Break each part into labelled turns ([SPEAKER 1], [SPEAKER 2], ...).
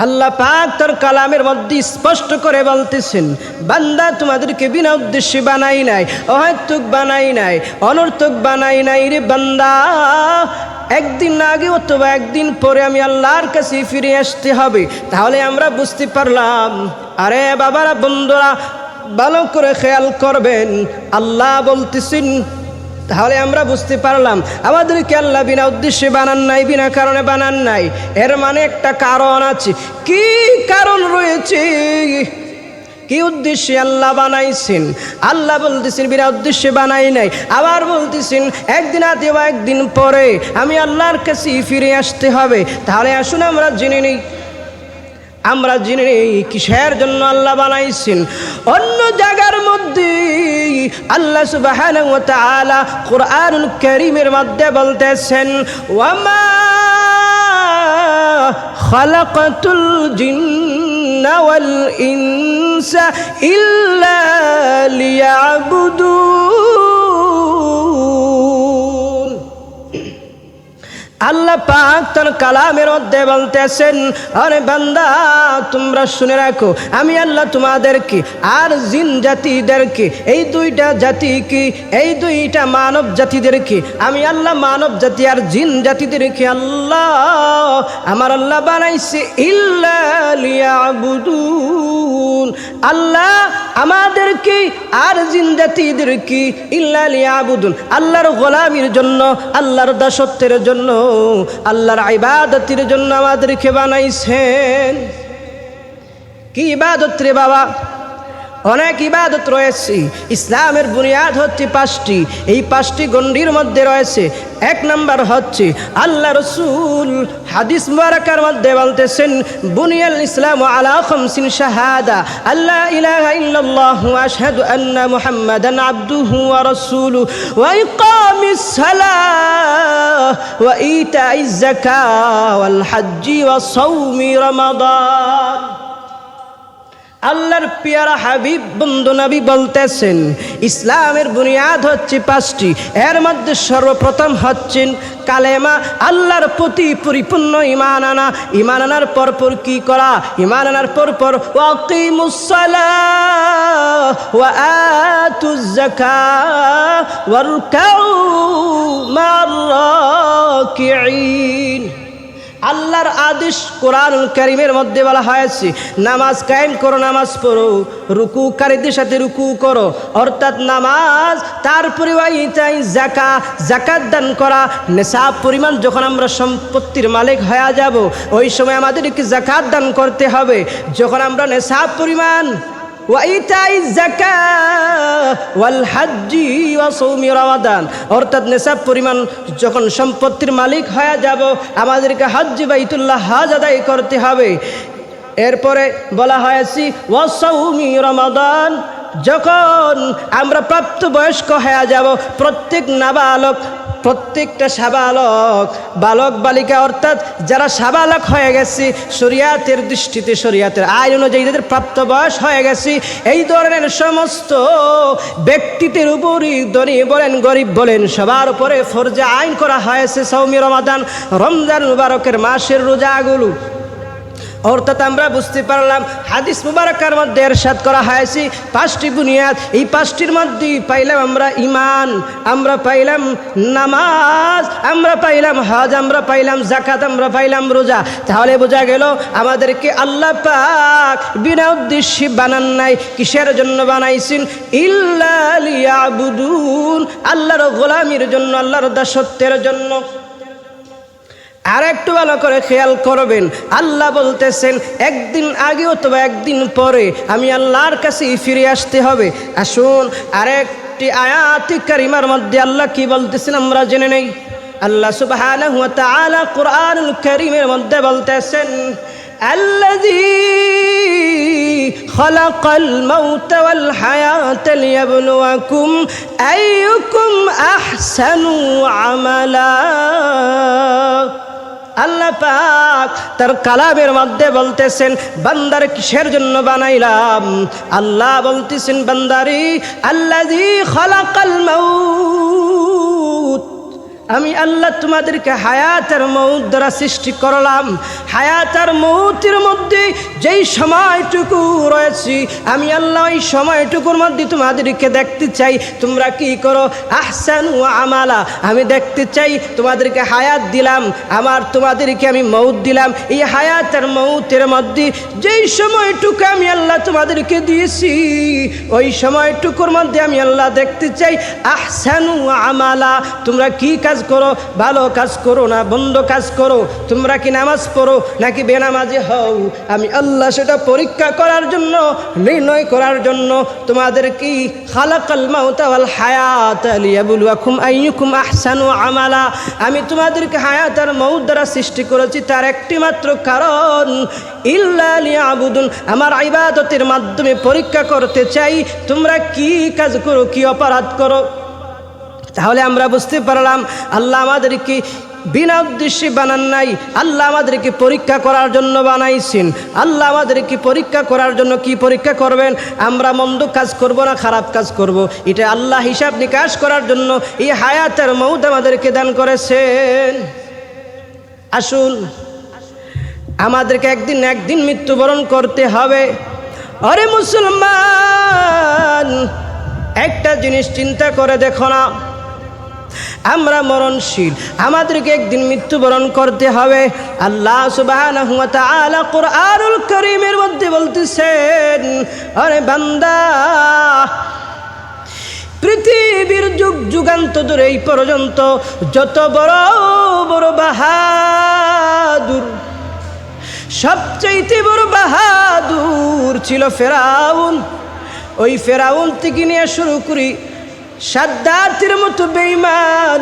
[SPEAKER 1] আল্লাহ পাক তার কালামের মধ্যে স্পষ্ট করে বলতেছেন, বান্দা তোমাদেরকে বিনা উদ্দেশ্যে বানাই নাই, অহেতুক বানাই নাই, অনর্থক বানাই নাই রে বান্দা। একদিন আগে অথবা একদিন পরে আমি আল্লাহর কাছে ফিরে আসতে হবে। তাহলে আমরা বুঝতে পারলাম, আরে বাবারা, বন্ধুরা, ভালো করে খেয়াল করবেন, আল্লাহ বলতেছেন। তাহলে আমরা বুঝতে পারলাম আমাদেরকে আল্লাহ বিনা উদ্দেশ্যে বানান নাই, বিনা কারণে বানান নাই। এর মানে একটা কারণ আছে। কি কারণ রয়েছে? কি উদ্দেশ্যে আল্লাহ বানাইছেন? আল্লাহ বলতেছেন বিনা উদ্দেশ্যে বানাই নাই। আবার বলতেছেন একদিন আগে বা একদিন পরে আমি আল্লাহর কাছে ফিরে আসতে হবে। তাহলে আসুন আমরা জেনে নিই, কিসের জন্য আল্লাহ বানাইছেন। অন্য জায়গার মধ্যে আল্লাহ সুবহানাহু ওয়া তাআলা কুরআনুল কারীমের মধ্যে বলতেছেন, ওয়ামা খালাকাতুল জিন্না ওয়াল ইনসা ইল্লা লিয়াবুদুন। আল্লাহ পাক তার কালামের মধ্যে বলতেছেন, আরে বান্দা তোমরা শুনে রাখো, আমি আল্লাহ তোমাদেরকে আর জিন জাতিদেরকে, এই দুইটা জাতিকে, এই দুইটা মানব জাতিদেরকে, আমি আল্লাহ মানব জাতি আর জিন জাতিদেরকে আল্লাহ, আমার আল্লাহ বানাইছে ইল্লা লিয়াবুদুন। আল্লাহ আমাদেরকে আর জিন জাতিদেরকে ইল্লা লিয়াবুদুন, আল্লাহর গোলামির জন্য, আল্লাহর দাসত্বের জন্য, আল্লাহর ইবাদতের জন্য আমাদেরকে বানাইছেন। কি ইবাদত রে বাবা? অনেক ইবাদত রয়েছে। ইসলামের বুনিয়াদ হচ্ছে পাঁচটি। এই পাঁচটি গণ্ডির মধ্যে রয়েছে। এক নাম্বার হচ্ছে আল্লাহ রসুল হাদিস মুবারাকার মধ্যে বলতেছেন, বুনিয়াল ইসলাম আলা খামসিন শাহাদা আল্লা ইলাহা ইল্লাল্লাহ ওয়া আশহাদু আন্না মুহাম্মাদান আবদুহু ওয়া রাসূলুহু ওয়া ইকামিস সালাহ ওয়া ইতাইজ যাকাত ওয়াল হজ্জি ওয়া সাওমি রমাদান। আল্লাহর পিয়ারা হাবিব বন্ধু নবী বলতেছেন, ইসলামের বুনিয়াদ হচ্ছে পাঁচটি। এর মধ্যে সর্বপ্রথম হচ্ছেন কালেমা, আল্লাহর প্রতি পরিপূর্ণ ঈমান আনা। ঈমান আনার পরপর কি করা? ঈমান আনার পরপর ওয়াকিমুস সালাহ ওয়া আতুজ যাকাত ওয়ারকাউ মা'আর রাকিঈন। আল্লাহর আদেশ কোরআনুল কারীমের মধ্যে বলা হয়েছে, নামাজ কায়েম করো, নামাজ পড়ো, রুকুকারীদের সাথে রুকু করো, অর্থাৎ নামাজ। তারপরে যাকাত দান করা। নেশাব পরিমাণ যখন আমরা সম্পত্তির মালিক হয়ে যাব, ওই সময় আমাদেরকে যাকাত দান করতে হবে। যখন আমরা নেশাব পরিমাণ অর্থাৎ নেশাব পরিমাণ যখন সম্পত্তির মালিক হয়ে যাব, আমাদেরকে হজ্জ বাইতুল্লাহ হজ আদায় করতে হবে। এরপরে বলা হয়েছে ওয়াসাউমি রমাদান। যখন আমরা প্রাপ্তবয়স্ক হয়ে যাব, প্রত্যেক নাবালক, প্রত্যেকটা সাবালক, বালক বালিকা, অর্থাৎ যারা সাবালক হয়ে গেছে, শরিয়াতের দৃষ্টিতে, শরিয়াতের আইন অনুযায়ী যাদের প্রাপ্ত বয়স হয়ে গেছে, এই ধরনের সমস্ত ব্যক্তিদের উপরই, ধনী বলেন গরিব বলেন, সবার উপরে ফরজে আইন করা হয়েছে সাওমি রমাদান, রমজান মুবারকের মাসের রোজাগুলো। অর্থাৎ আমরা বুঝতে পারলাম হাদিস মুবারকার মধ্যে ইরশাদ করা হয়েছে পাঁচটি বুনিয়াদ। এই পাঁচটির মধ্যে পাইলাম আমরা ঈমান, আমরা পাইলাম নামাজ, আমরা পাইলাম হজ, আমরা পাইলাম যাকাত, আমরা পাইলাম রোজা। তাহলে বোঝা গেল আমাদেরকে আল্লাহ পাক বিনা উদ্দেশ্যে বানান নাই। কিসের জন্য বানাইছেন? ইল্লা লিয়াবুদুন, আল্লাহর গোলামির জন্য, আল্লাহর দাসত্বের জন্য। আর একটু ভালো করে খেয়াল করবেন, আল্লাহ বলতেছেন একদিন আগে অথবা একদিন পরে আমি আল্লাহর কাছে ফিরে আসতে হবে। আসুন আরেকটি আয়াতে কারিমার মধ্যে আল্লাহ কি বলতেছেন আমরা জেনে নেই। আল্লাহ সুবহানাহু ওয়া তাআলা কুরআনুল কারীমের মধ্যে বলতেছেন, আল্লাযী খালাকাল মাউতা ওয়াল হায়াতা লিয়াবলুয়াকুম আইয়ুকুম আহসানু আমালা। আল্লাহ পাক তার কালামের মধ্যে বলতেছেন, বান্দার কিসের জন্য বানাইলাম? আল্লাহ বলতেছেন, বান্দারি আল্লাযী খালাকাল মাউত আমি আল্লাহ তোমাদেরকে হায়াত আর মউত দ্বারা সৃষ্টি করলাম। হায়াত আর মউতের মধ্যে যেই সময়টুকু রয়েছে আমি আল্লাহ ওই সময়টুকুর মধ্যে তোমাদেরকে দেখতে চাই তোমরা কি করো। আহসানু আমালা, আমি দেখতে চাই তোমাদেরকে হায়াত দিলাম, আমার তোমাদেরকে আমি মউত দিলাম। এই হায়াত আর মউতের মধ্যে যেই সময়টুকু আমি আল্লাহ তোমাদেরকে দিয়েছি ওই সময়টুকুর মধ্যে আমি আল্লাহ দেখতে চাই আহসানু আমালা, তোমরা কি কাজ করো, ভালো কাজ করো না বন্ধ কাজ করো, তোমরা কি নামাজ পড়ো নাকি বেনামাজি হও। আমি আল্লাহ সেটা পরীক্ষা করার জন্য, নির্ণয় করার জন্য তোমাদের কি খালাকাল মাউতা ওয়াল হায়াত লিয়াবলুয়াকুম আইয়ুকুম আহসানু আমালা, আমি তোমাদেরকে হায়াত আর মউত দ্বারা সৃষ্টি করেছি তার একটি মাত্র কারণ ইল্লা লিয়াবুদুন, আমার ইবাদতের মাধ্যমে পরীক্ষা করতে চাই তোমরা কি কাজ করো, কি অপরাধ করো। তাহলে আমরা বুঝতে পারলাম আল্লাহ আমাদেরকে বিনা উদ্দেশ্যে বানান নাই, আল্লাহ আমাদেরকে পরীক্ষা করার জন্য বানাইছেন। আল্লাহ আমাদেরকে পরীক্ষা করার জন্য কি পরীক্ষা করবেন, আমরা মন্দ কাজ করব না খারাপ কাজ করব, এটা আল্লাহ হিসাব নিকাশ করার জন্য এই হায়াত আর মউত আমাদেরকে দান করেছেন। আসুন, আমাদেরকে একদিন মৃত্যুবরণ করতে হবে। আরে মুসলমান, একটা জিনিস চিন্তা করে দেখো না, আমরা মরণশীল, আমাদেরকে একদিন মৃত্যুবরণ করতে হবে। আল্লাহ সুবহানাহু ওয়া তাআলা কুরআনুল কারীমের মধ্যে বলতেছেন, আরে বান্দা, পৃথিবীর যুগ যুগান্ত ধরে এই পর্যন্ত যত বড় বড় বাহাদুর, সবচাইতে বড় বাহাদুর ছিল ফেরাউন। ওই ফেরাউন থেকে নিয়ে শুরু করি সাদ্দাতের মতো বেঈমান,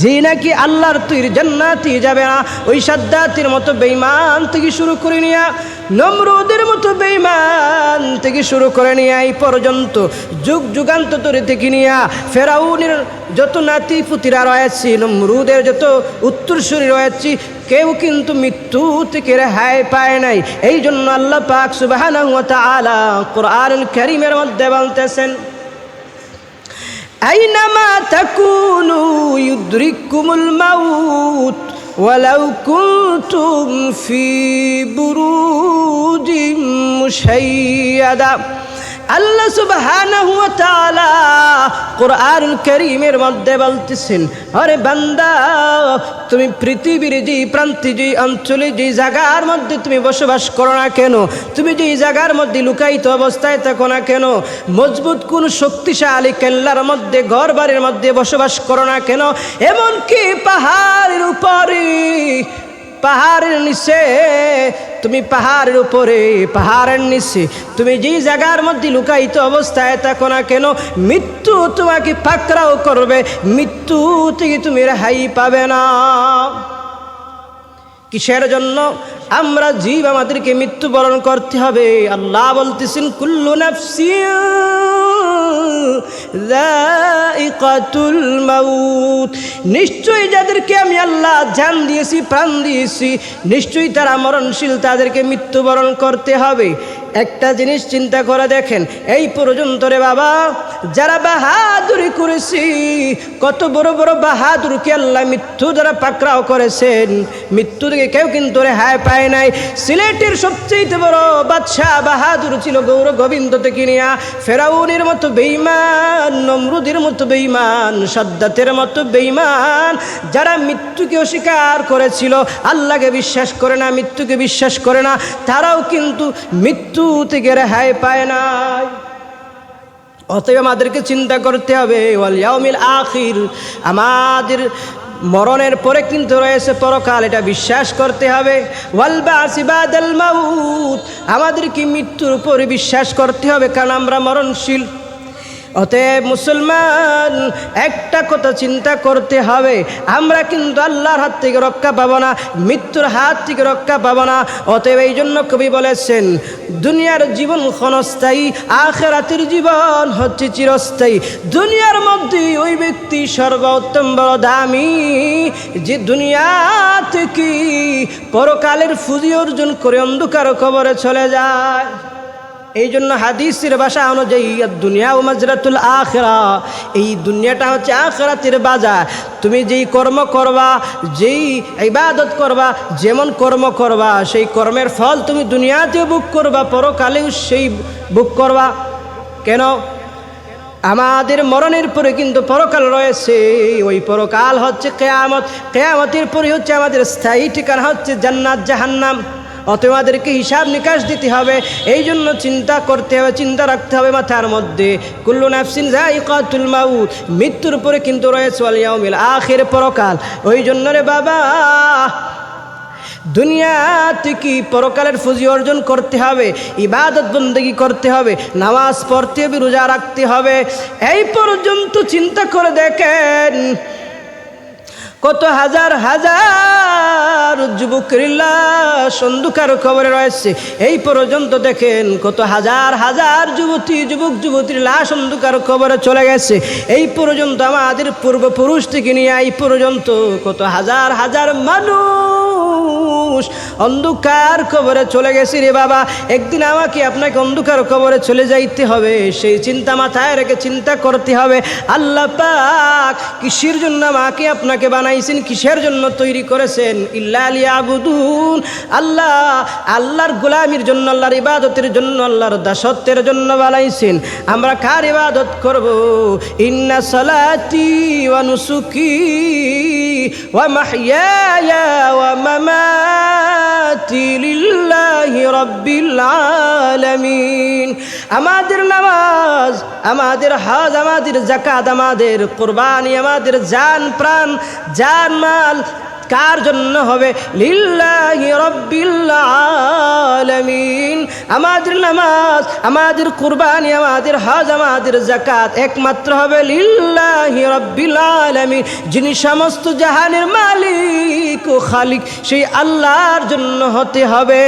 [SPEAKER 1] যে নাকি আল্লাহর তৈরি জান্নাতে যাবে না, ওই সাদ্দাতের মতো বেঈমান থেকে শুরু করে নিয়ে নমরুদের মতো বেঈমান থেকে শুরু করে নিয়ে এই পর্যন্ত যুগ যুগান্ত ধরে থেকে নিয়ে ফেরাউনের যত নাতি পুতিরা রয়েছে, নমরুদের যত উত্তরসূরি রয়েছে, কেউ কিন্তু মৃত্যু থেকে রেহাই পায় নাই। এই জন্য আল্লাহ পাক সুবহানাহু ওয়া তাআলা কুরআনুল কারীমের মধ্যে বলতেছেন, আইনামা তাকুনু ইউদরিকুমুল মাউত ওয়ালাউ কুনতুম ফি বুরুজিম মুশাইয়াদা। আল্লাহ সুবহানাহু ওয়া তাআলা কুরআনুল কারীমের মধ্যে বলতেছেন, আরে বান্দা, তুমি পৃথিবীর যে প্রান্তে, যে অঞ্চলে, যে জায়গার মধ্যে তুমি বসবাস করো না কেন, তুমি যে জায়গার মধ্যে লুকায়িত অবস্থায় থাকো না কেন, মজবুত কোন শক্তিশালী কেল্লার মধ্যে, ঘর বাড়ির মধ্যে বসবাস করো না কেন, এমনকি পাহাড়ের উপরে, পাহাড়ের নিচে, তুমি পাহাড়ের উপরে, পাহাড়ের নিচে, তুমি যেই জায়গার মধ্যে লুকায়িত অবস্থায় থাকো না কেন, মৃত্যু তোমাকে পাকড়াও করবে, মৃত্যু থেকে তুমি রেহাই পাবে না। কিসের জন্য? আমরা জীব, আমাদেরকে মৃত্যুবরণ করতে হবে। আল্লাহ বলতেছেন, কুল্লু নাফসিন যায়িকাতুল মাউত, নিশ্চয়ই যাদেরকে আমি আল্লাহ জান দিয়েছি, প্রাণ দিয়েছি, নিশ্চয়ই তারা মরণশীল, তাদেরকে মৃত্যুবরণ করতে হবে। একটা জিনিস চিন্তা করে দেখেন, এই পর্যন্ত রে বাবা যারা বাহাদুরি করেছি, কত বড় বড় বাহাদুরকে আল্লাহ মৃত্যু দ্বারা পাকড়াও করেছেন, মৃত্যু থেকে কেউ কিন্তু রেহাই পায় নাই। সিলেটের সবচেয়ে বড় বাদশাহ বাহাদুর ছিল গৌর গোবিন্দ থেকে নিয়া ফেরাউনের মতো বেঈমান, নমরুদের মতো বেঈমান, সাদ্দাতের মতো বেঈমান, যারা মৃত্যুকে অস্বীকার করেছিল, আল্লাহকে বিশ্বাস করে না, মৃত্যুকে বিশ্বাস করে না, তারাও কিন্তু মৃত্যু থেকে রেহাই পায় নাই। অতএব আমাদেরকে চিন্তা করতে হবে, ওয়াল ইয়াউমিল আখির, আমাদের মরণের পরে কিন্তু রয়েছে পরকাল, এটা বিশ্বাস করতে হবে। ওয়াল বাসি বাদাল মাউত, আমাদেরকে মৃত্যুর উপরে বিশ্বাস করতে হবে, কারণ আমরা মরণশীল। অতএব মুসলমান, একটা কথা চিন্তা করতে হবে, আমরা কিন্তু আল্লাহর হাত থেকে রক্ষা পাবো না, মৃত্যুর হাত থেকে রক্ষা পাবো না। অতএব এই জন্য কবি বলেছেন, দুনিয়ার জীবন ক্ষণস্থায়ী, আখিরাতের জীবন হচ্ছে চিরস্থায়ী। দুনিয়ার মধ্যে ওই ব্যক্তি সর্বোত্তম বড় দামি, যে দুনিয়া থেকে পরকালের ফুজি অর্জন করে অন্ধকার কবরে চলে যায়। এই জন্য হাদিসের ভাষা অনুযায়ী দুনিয়া ও মাজরাতুল আখিরা, এই দুনিয়াটা হচ্ছে আখিরাতের বাজার। তুমি যেই কর্ম করবা, যেই ইবাদত করবা, যেমন কর্ম করবা, সেই কর্মের ফল তুমি দুনিয়াতেও ভোগ করবা, পরকালেও সেই ভোগ করবা। কেন? আমাদের মরণের পরে কিন্তু পরকাল রয়েছে, ওই পরকাল হচ্ছে কিয়ামত। কিয়ামতের পরে হচ্ছে আমাদের স্থায়ী ঠিকানা হচ্ছে জান্নাত জাহান্নাম। অতএব আমাদেরকে হিসাব নিকাশ দিতে হবে। এই জন্য চিন্তা করতে হবে, চিন্তা রাখতে হবে মাথার মধ্যে, কুল্লু নাফসিন যায়িকাতুল মাউত, মৃত্যুর পরে কিন্তু রয়েছে ওয়াল ইয়াউমিল আখির, পরকাল। ওই জন্য রে বাবা, দুনিয়াতে কি পরকালের ফুজি অর্জন করতে হবে, ইবাদত বন্দেগী করতে হবে, নামাজ পড়তে হবে, রোজা রাখতে হবে। এই পর্যন্ত চিন্তা করে দেখেন কত হাজার হাজার যুবকের লাশ অন্ধকার কবরে রয়েছে। এই পর্যন্ত দেখেন কত হাজার হাজার যুবতীর লাশ অন্ধকার কবরে চলে গেছে। এই পর্যন্ত আমাদের পূর্বপুরুষ থেকে নিয়ে এই পর্যন্ত কত হাজার হাজার মানুষ অন্ধকার কবরে চলে গেছে রে বাবা। একদিন আমাকে আপনাকে অন্ধকার কবরে চলে যাইতে হবে, সেই চিন্তা মাথায় রেখে চিন্তা করতে হবে, আল্লাহ পাক কিসের জন্য আমাকে আপনাকে বানাইছেন, কিসের জন্য তৈরি করেছেন? ইল্লা লিয়াবুদুন, আল্লাহর গোলামির জন্য, আল্লাহর ইবাদতের জন্য, আল্লাহর দাসত্বের জন্য বানাইছেন। আমরা কার ইবাদত করব? ইন্না সালাতি ওয়া নুসুকি ওয়া মাহইয়ায়া ওয়া মামাতি লিল্লাহি রাব্বিল আলামিন। আমাদের নামাজ, আমাদের হজ, আমাদের যাকাত, আমাদের কুরবানি, আমাদের জান প্রাণ, জান মাল কার জন্য হবে? লিল্লাহি রাব্বিল আলামিন। আমাদের নামাজ, আমাদের কুরবানি, আমাদের হজ, আমাদের যাকাত একমাত্র হবে লিল্লাহি রাব্বিল আলামিন, যিনি সমস্ত জাহানের মালিক ও খালিক, সেই আল্লাহর জন্য হতে হবে।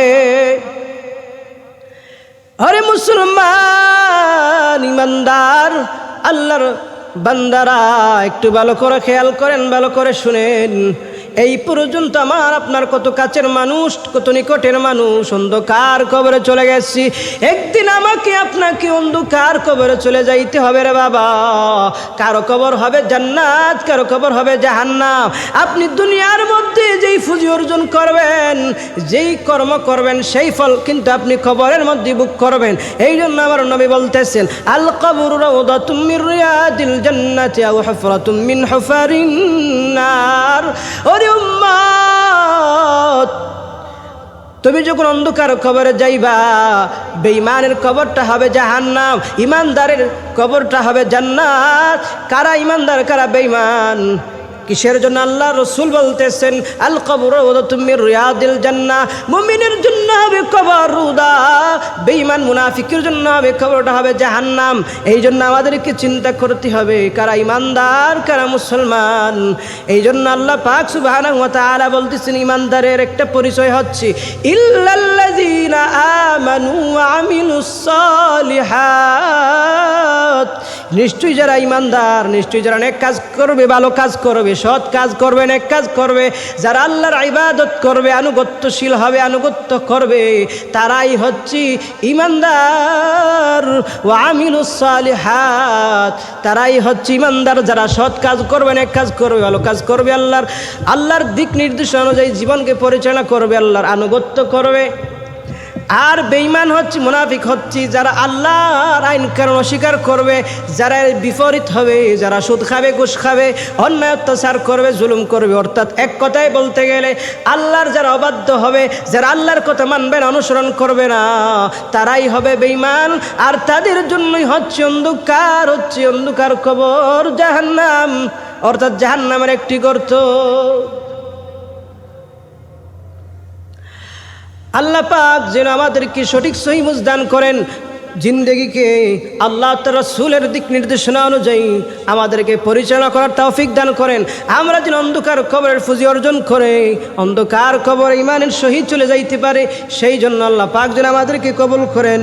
[SPEAKER 1] আরে মুসলমান, ইমানদার, আল্লাহর বান্দারা, একটু ভালো করে খেয়াল করেন, ভালো করে শুনেন। এই পর্যন্ত আমার আপনার কত কাছের মানুষ, কত নিকটের মানুষ অন্ধকার কবরে চলে গেছি। একদিন আমাকে আপনাকে অন্ধকার কবরে চলে যাইতে হবে রে বাবা। কারো কবর হবে জান্নাত, কারো কবর হবে জাহান্নাম। আপনি দুনিয়ার মধ্যে যেই ফুজি অর্জন করবেন, যেই কর্ম করবেন, সেই ফল কিন্তু আপনি কবরের মধ্যে ভোগ করবেন। এই জন্য আমার নবী বলতেছেন, আল কবরু রাউদাতুম মির রিয়াদিল জান্নাতি আও হুফরাতুম মিন হুফারিন নার। উম্মত, তুমি যখন অন্ধকার কবরে যাইবা, বেঈমানের কবরটা হবে জাহান্নাম, ইমানদারের কবরটা হবে জান্নাত। কারা ইমানদার, কারা বেঈমান? কিসের জন্য? আল্লাহ রসুল বলতেছেন, আল কবর রাউদাতুম মির রিয়াদিল জান্নাহ। মুমিনের জন্য হবে কবর রুদা, বেঈমান মুনাফিকের জন্য হবে কবরটা হবে জাহান্নাম। এই জন্য আমাদেরকে চিন্তা করতে হবে কারা ইমানদার, কারা মুসলমান। এই জন্য আল্লাহ পাক সুবহানাহু ওয়া তাআলা বলতেছেন, ইমানদারের একটা পরিচয় হচ্ছে ইল্লাল্লাযীনা আমানু ওয়া আমিলুস সালিহাত। নিশ্চয়ই যারা ইমানদার, নিশ্চয়ই যারা নেক কাজ করবে, ভালো কাজ করবে, সৎ কাজ করবে, নেক কাজ করবে, যারা আল্লাহর ইবাদত করবে, আনুগত্যশীল হবে, আনুগত্য করবে, তারাই হচ্ছে ইমানদার। ওয়া আমিলুস সালিহাত, তারাই হচ্ছে ইমানদার যারা সৎ কাজ করবে, নেক কাজ করবে, ভালো কাজ করবে, আল্লাহর দিক নির্দেশনা অনুযায়ী জীবনকে পরিচালনা করবে, আল্লাহর আনুগত্য করবে। আর বেঈমান হচ্ছে, মুনাফিক হচ্ছে যারা আল্লাহর আইন কানুন অস্বীকার করবে, যারা বিপরীত হবে, যারা সুদ খাবে, ঘুষ খাবে, অন্যায় অত্যাচার করবে, জুলুম করবে। অর্থাৎ এক কথায় বলতে গেলে আল্লাহর যারা অবাধ্য হবে, যারা আল্লাহর কথা মানবে না, অনুসরণ করবে না, তারাই হবে বেঈমান। আর তাদের জন্যই হচ্ছে অন্ধকার কবর, জাহান্নাম, অর্থাৎ জাহান্নামের একটি গর্ত। আল্লাহ পাক যেন আমাদেরকে সঠিক সহি বুঝদান করেন, জিন্দেগিকে আল্লাহ তার রাসূলের দিক নির্দেশনা অনুযায়ী আমাদেরকে পরিচালনা করার তৌফিক দান করেন। আমরা যেন অন্ধকার কবরের ফুজি অর্জন করে অন্ধকার কবর ইমানের সহিত চলে যাইতে পারে, সেই জন্য আল্লাহ পাক যেন আমাদেরকে কবুল করেন।